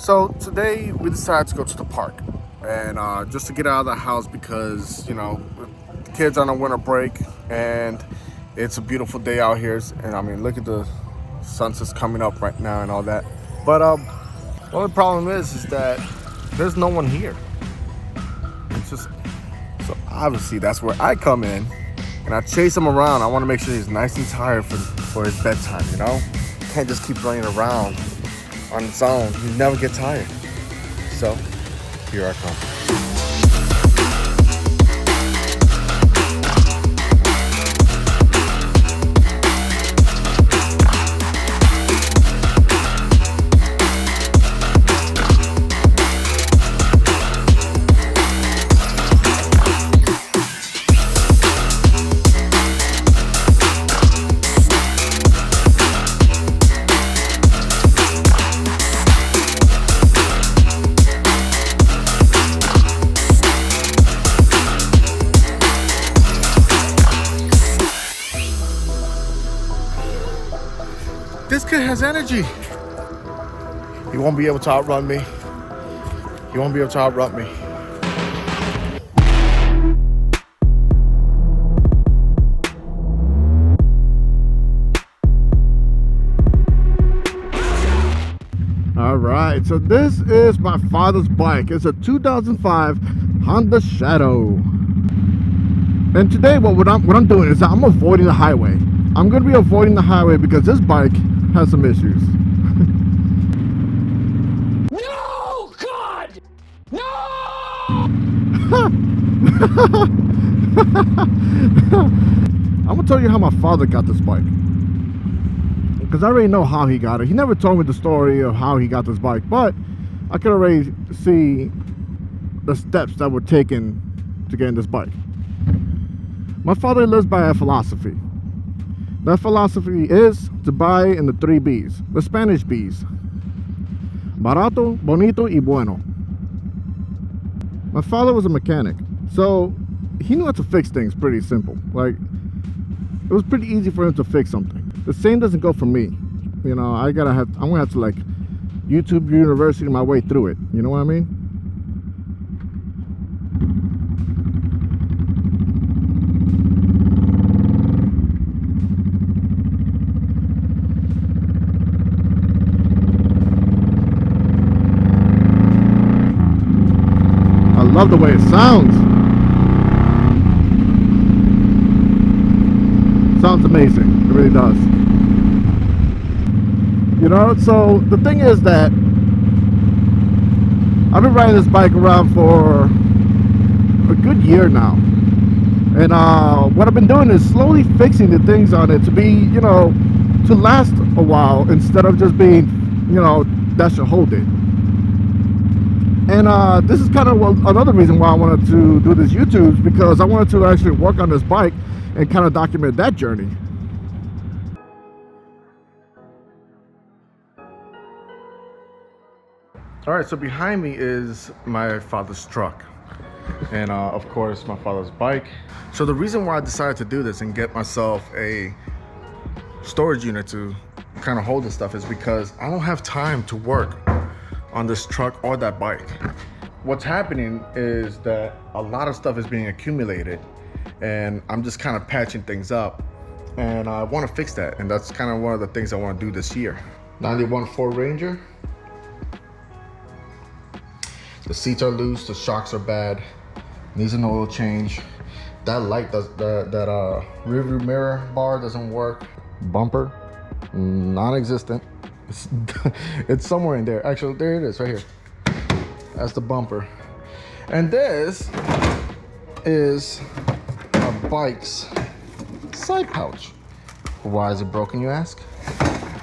So today we decided to go to the park and just to get out of the house because, you know, the kids are on a winter break and it's a beautiful day out here. And I mean, look at the sunset's coming up right now and all that. But the only problem is that there's no one here. It's just, so obviously that's where I come in and I chase him around. I want to make sure he's nice and tired for his bedtime, you know? Can't just keep running around on its own. You never get tired. So here I come. This kid has energy. He won't be able to outrun me. He won't be able to outrun me. All right, so this is my father's bike. It's a 2005 Honda Shadow. And today what I'm doing is I'm avoiding the highway. I'm going to be avoiding the highway because this bike has some issues. No! God! No! I'm going to tell you how my father got this bike. Because I already know how he got it. He never told me the story of how he got this bike. But I could already see the steps that were taken to get in this bike. My father lives by a philosophy. That philosophy is to buy in the 3 B's, the Spanish B's. Barato, bonito, y bueno. My father was a mechanic, so he knew how to fix things pretty simple. Like, it was pretty easy for him to fix something. The same doesn't go for me. You know, I'm gonna have to like YouTube University my way through it. You know what I mean? I love the way it sounds. Sounds amazing. It really does. You know, so the thing is that I've been riding this bike around for a good year now. And what I've been doing is slowly fixing the things on it to be, you know, to last a while instead of just being, you know, that should hold it. And this is kind of another reason why I wanted to do this YouTube, because I wanted to actually work on this bike and kind of document that journey. All right, so behind me is my father's truck. And of course, my father's bike. So the reason why I decided to do this and get myself a storage unit to kind of hold this stuff is because I don't have time to work on this truck or that bike. What's happening is that a lot of stuff is being accumulated and I'm just kind of patching things up, and I want to fix that, and that's kind of one of the things I want to do this year. 91 Ford Ranger. The seats are loose, the shocks are bad, needs an oil change. That light does, that rear view mirror bar doesn't work. Bumper, non-existent. It's somewhere in there. Actually, there it is, right here. That's the bumper. And this is a bike's side pouch. Why is it broken, you ask?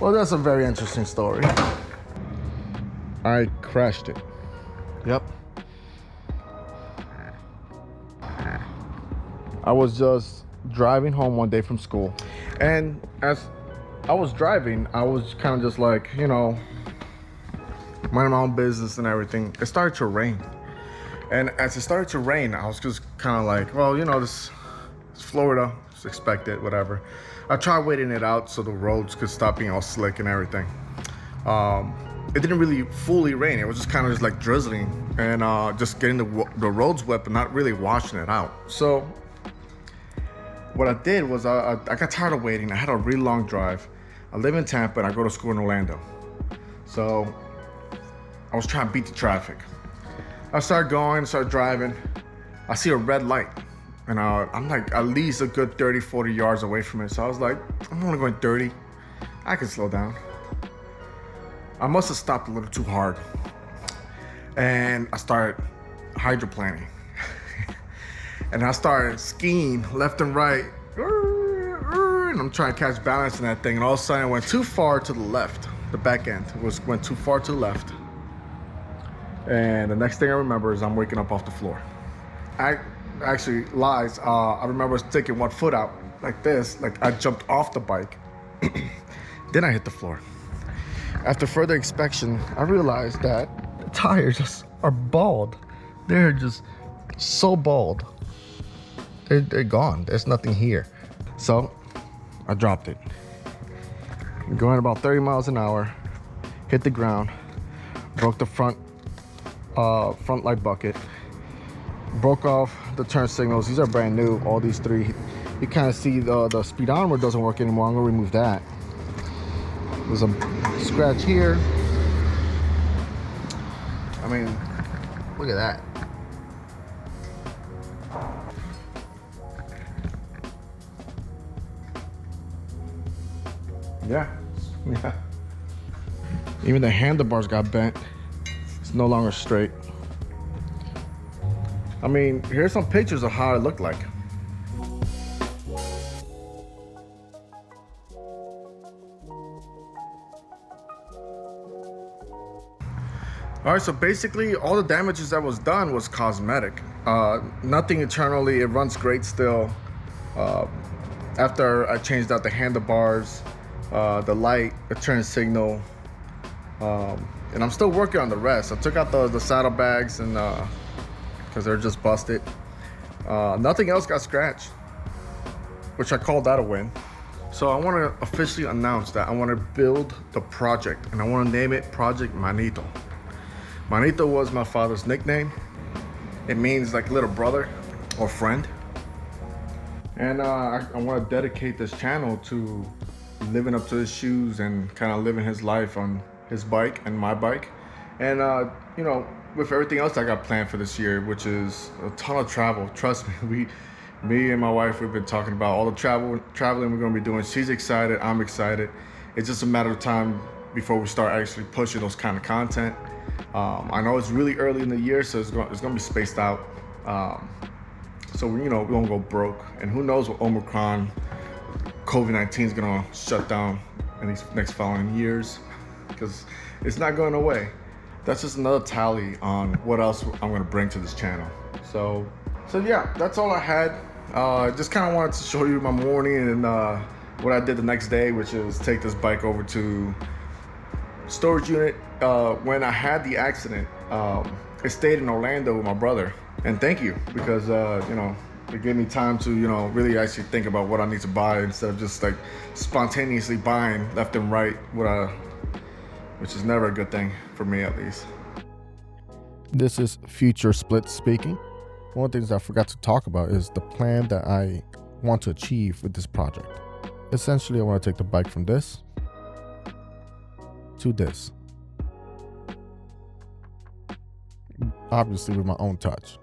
Well, that's a very interesting story. I crashed it. Yep. I was just driving home one day from school, and as I was driving, I was kind of just like, you know, minding my own business and everything. It started to rain. And as it started to rain, I was just kind of like, well, you know, this is Florida, it's expected, whatever. I tried waiting it out so the roads could stop being all slick and everything. it didn't really fully rain. It was just kind of just like drizzling and just getting the roads wet, but not really washing it out. So what I did was I got tired of waiting. I had a really long drive. I live in Tampa and I go to school in Orlando. So I was trying to beat the traffic. I started driving. I see a red light. And I'm like at least a good 30, 40 yards away from it. So I was like, I'm only going 30. I can slow down. I must have stopped a little too hard. And I started hydroplaning. And I started skiing left and right. And I'm trying to catch balance in that thing. And all of a sudden I went too far to the left. The back end went too far to the left. And the next thing I remember is I'm waking up off the floor. Actually lies. I remember sticking one foot out like this, like I jumped off the bike. Then I hit the floor. After further inspection, I realized that the tires just are bald. They're just so bald. They're gone. There's nothing here. So I dropped it. Going about 30 miles an hour, hit the ground, broke the front light bucket. Broke off the turn signals. These are brand new, all these three. You kind of see the speedometer doesn't work anymore. I'm gonna remove that. There's a scratch here. I mean, look at that. Yeah. Even the handlebars got bent. It's no longer straight. I mean, here's some pictures of how it looked like. All right, so basically all the damages that was done was cosmetic. Nothing internally, it runs great still. After I changed out the handlebars, the light, the turn signal, and I'm still working on the rest. I took out the saddlebags and because they're just busted. Nothing else got scratched, which I called that a win. So I want to officially announce that I want to build the project and I want to name it Project Manito. Manito was my father's nickname. It means like little brother or friend. And I want to dedicate this channel to living up to his shoes and kind of living his life on his bike and my bike. And you know, with everything else I got planned for this year, which is a ton of travel. Trust me, me and my wife, we've been talking about all the traveling we're gonna be doing. She's excited, I'm excited. It's just a matter of time before we start actually pushing those kind of content. I know it's really early in the year, so it's gonna be spaced out. So you know, we won't go broke. And who knows what Omicron, COVID-19 is gonna shut down in these next following years, because it's not going away. That's just another tally on what else I'm gonna bring to this channel. So yeah, that's all I had. Just kind of wanted to show you my morning and what I did the next day, which is take this bike over to storage unit. When I had the accident, I stayed in Orlando with my brother, and thank you, because you know, it gave me time to, you know, really actually think about what I need to buy instead of just like spontaneously buying left and right, which is never a good thing for me, at least. This is Future Split speaking. One of the things I forgot to talk about is the plan that I want to achieve with this project. Essentially, I want to take the bike from this to this. Obviously with my own touch.